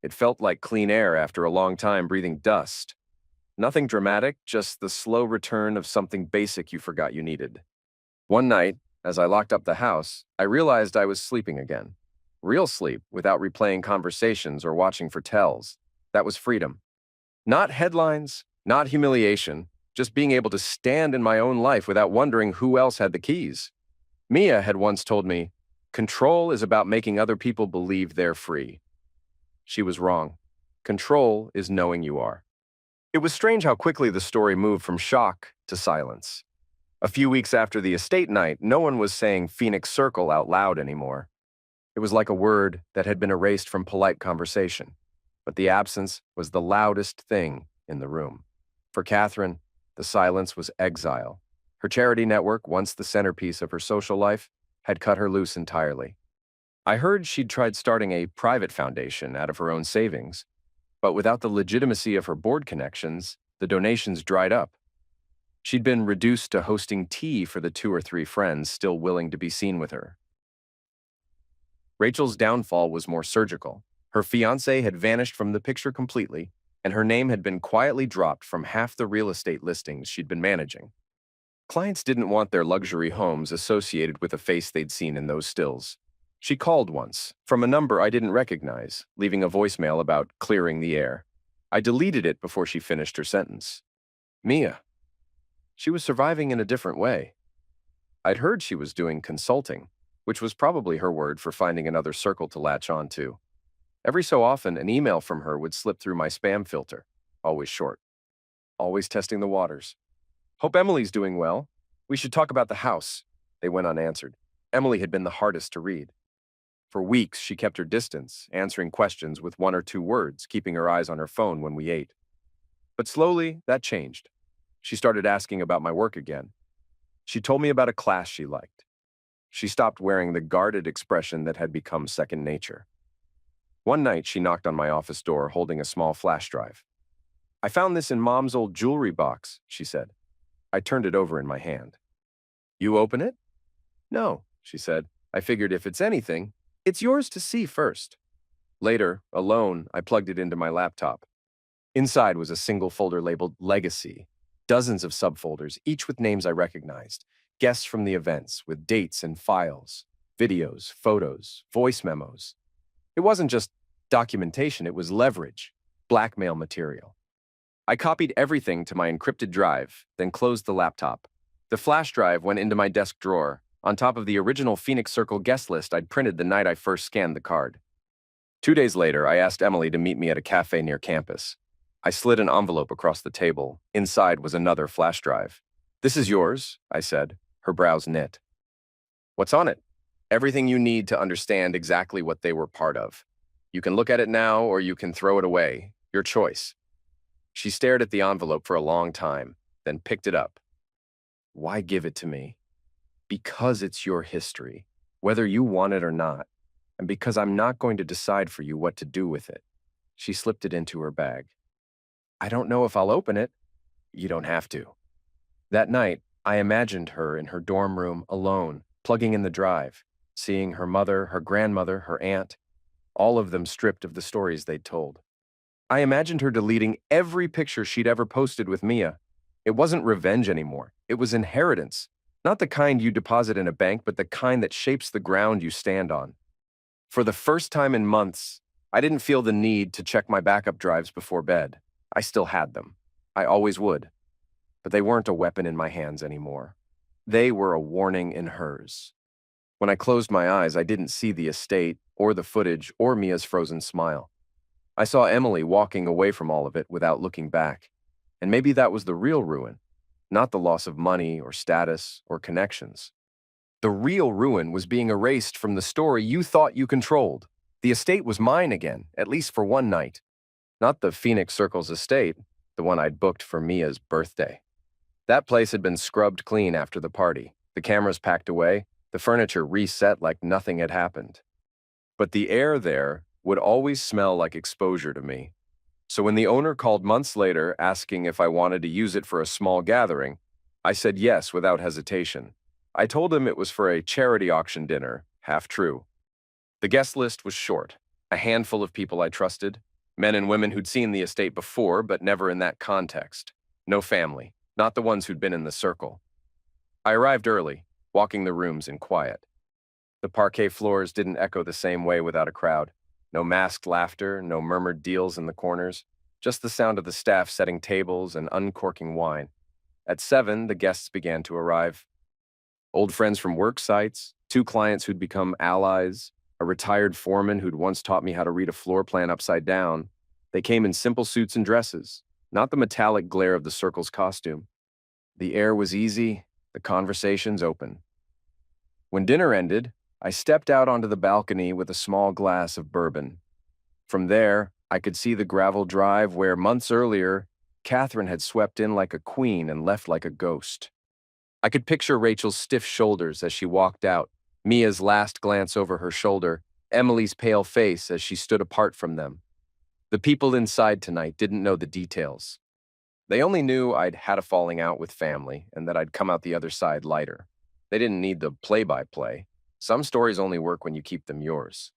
It felt like clean air after a long time breathing dust. Nothing dramatic, just the slow return of something basic you forgot you needed. One night, as I locked up the house, I realized I was sleeping again. Real sleep, without replaying conversations or watching for tells. That was freedom. Not headlines, not humiliation, just being able to stand in my own life without wondering who else had the keys. Mia had once told me, "Control is about making other people believe they're free." She was wrong. Control is knowing you are. It was strange how quickly the story moved from shock to silence. A few weeks after the estate night, no one was saying Phoenix Circle out loud anymore. It was like a word that had been erased from polite conversation, but the absence was the loudest thing in the room. For Catherine, the silence was exile. Her charity network, once the centerpiece of her social life, had cut her loose entirely. I heard she'd tried starting a private foundation out of her own savings, but without the legitimacy of her board connections, the donations dried up. She'd been reduced to hosting tea for the 2 or 3 friends still willing to be seen with her. Rachel's downfall was more surgical. Her fiancé had vanished from the picture completely, and her name had been quietly dropped from half the real estate listings she'd been managing. Clients didn't want their luxury homes associated with a face they'd seen in those stills. She called once, from a number I didn't recognize, leaving a voicemail about clearing the air. I deleted it before she finished her sentence. Mia. She was surviving in a different way. I'd heard she was doing consulting, which was probably her word for finding another circle to latch onto. Every so often, an email from her would slip through my spam filter, always short, always testing the waters. Hope Emily's doing well. We should talk about the house. They went unanswered. Emily had been the hardest to read. For weeks, she kept her distance, answering questions with 1 or 2 words, keeping her eyes on her phone when we ate. But slowly, that changed. She started asking about my work again. She told me about a class she liked. She stopped wearing the guarded expression that had become second nature. One night, she knocked on my office door holding a small flash drive. I found this in Mom's old jewelry box, she said. I turned it over in my hand. You open it? No, she said. I figured if it's anything, it's yours to see first. Later, alone, I plugged it into my laptop. Inside was a single folder labeled Legacy, dozens of subfolders, each with names I recognized, guests from the events with dates and files, videos, photos, voice memos. It wasn't just documentation, it was leverage, blackmail material. I copied everything to my encrypted drive, then closed the laptop. The flash drive went into my desk drawer, on top of the original Phoenix Circle guest list I'd printed the night I first scanned the card. 2 days later, I asked Emily to meet me at a cafe near campus. I slid an envelope across the table. Inside was another flash drive. This is yours, I said, her brows knit. What's on it? Everything you need to understand exactly what they were part of. You can look at it now or you can throw it away. Your choice. She stared at the envelope for a long time, then picked it up. Why give it to me? Because it's your history, whether you want it or not, and because I'm not going to decide for you what to do with it. She slipped it into her bag. I don't know if I'll open it. You don't have to. That night, I imagined her in her dorm room alone, plugging in the drive, seeing her mother, her grandmother, her aunt, all of them stripped of the stories they'd told. I imagined her deleting every picture she'd ever posted with Mia. It wasn't revenge anymore. It was inheritance. Not the kind you deposit in a bank, but the kind that shapes the ground you stand on. For the first time in months, I didn't feel the need to check my backup drives before bed. I still had them. I always would. But they weren't a weapon in my hands anymore. They were a warning in hers. When I closed my eyes, I didn't see the estate, or the footage, or Mia's frozen smile. I saw Emily walking away from all of it without looking back. And maybe that was the real ruin. Not the loss of money or status or connections. The real ruin was being erased from the story you thought you controlled. The estate was mine again, at least for one night. Not the Phoenix Circle's estate, the one I'd booked for Mia's birthday. That place had been scrubbed clean after the party, the cameras packed away, the furniture reset like nothing had happened. But the air there would always smell like exposure to me. So when the owner called months later asking if I wanted to use it for a small gathering, I said yes without hesitation. I told him it was for a charity auction dinner, half true. The guest list was short, a handful of people I trusted, men and women who'd seen the estate before but never in that context. No family, not the ones who'd been in the circle. I arrived early, walking the rooms in quiet. The parquet floors didn't echo the same way without a crowd. No masked laughter, no murmured deals in the corners, just the sound of the staff setting tables and uncorking wine. At 7, the guests began to arrive. Old friends from work sites, 2 clients who'd become allies, a retired foreman who'd once taught me how to read a floor plan upside down. They came in simple suits and dresses, not the metallic glare of the circle's costume. The air was easy, the conversations open. When dinner ended, I stepped out onto the balcony with a small glass of bourbon. From there, I could see the gravel drive where, months earlier, Catherine had swept in like a queen and left like a ghost. I could picture Rachel's stiff shoulders as she walked out, Mia's last glance over her shoulder, Emily's pale face as she stood apart from them. The people inside tonight didn't know the details. They only knew I'd had a falling out with family and that I'd come out the other side lighter. They didn't need the play-by-play. Some stories only work when you keep them yours.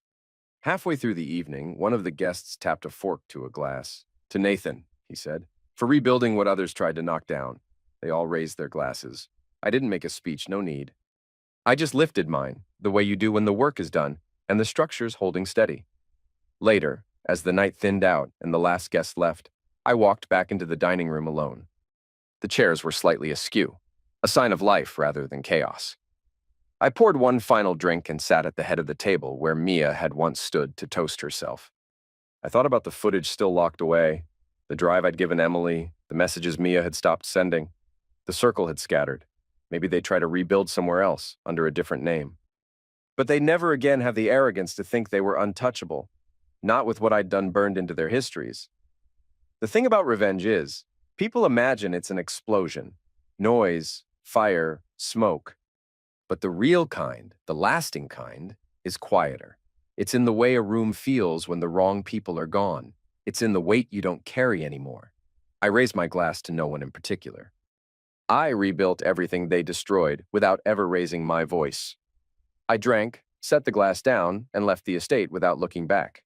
Halfway through the evening, one of the guests tapped a fork to a glass. To Nathan, he said, for rebuilding what others tried to knock down. They all raised their glasses. I didn't make a speech, no need. I just lifted mine, the way you do when the work is done, and the structure's holding steady. Later, as the night thinned out and the last guest left, I walked back into the dining room alone. The chairs were slightly askew, a sign of life rather than chaos. I poured one final drink and sat at the head of the table where Mia had once stood to toast herself. I thought about the footage still locked away, the drive I'd given Emily, the messages Mia had stopped sending. The circle had scattered. Maybe they'd try to rebuild somewhere else, under a different name. But they'd never again have the arrogance to think they were untouchable, not with what I'd done burned into their histories. The thing about revenge is, people imagine it's an explosion, noise, fire, smoke. But the real kind, the lasting kind, is quieter. It's in the way a room feels when the wrong people are gone. It's in the weight you don't carry anymore. I raised my glass to no one in particular. I rebuilt everything they destroyed without ever raising my voice. I drank, set the glass down, and left the estate without looking back.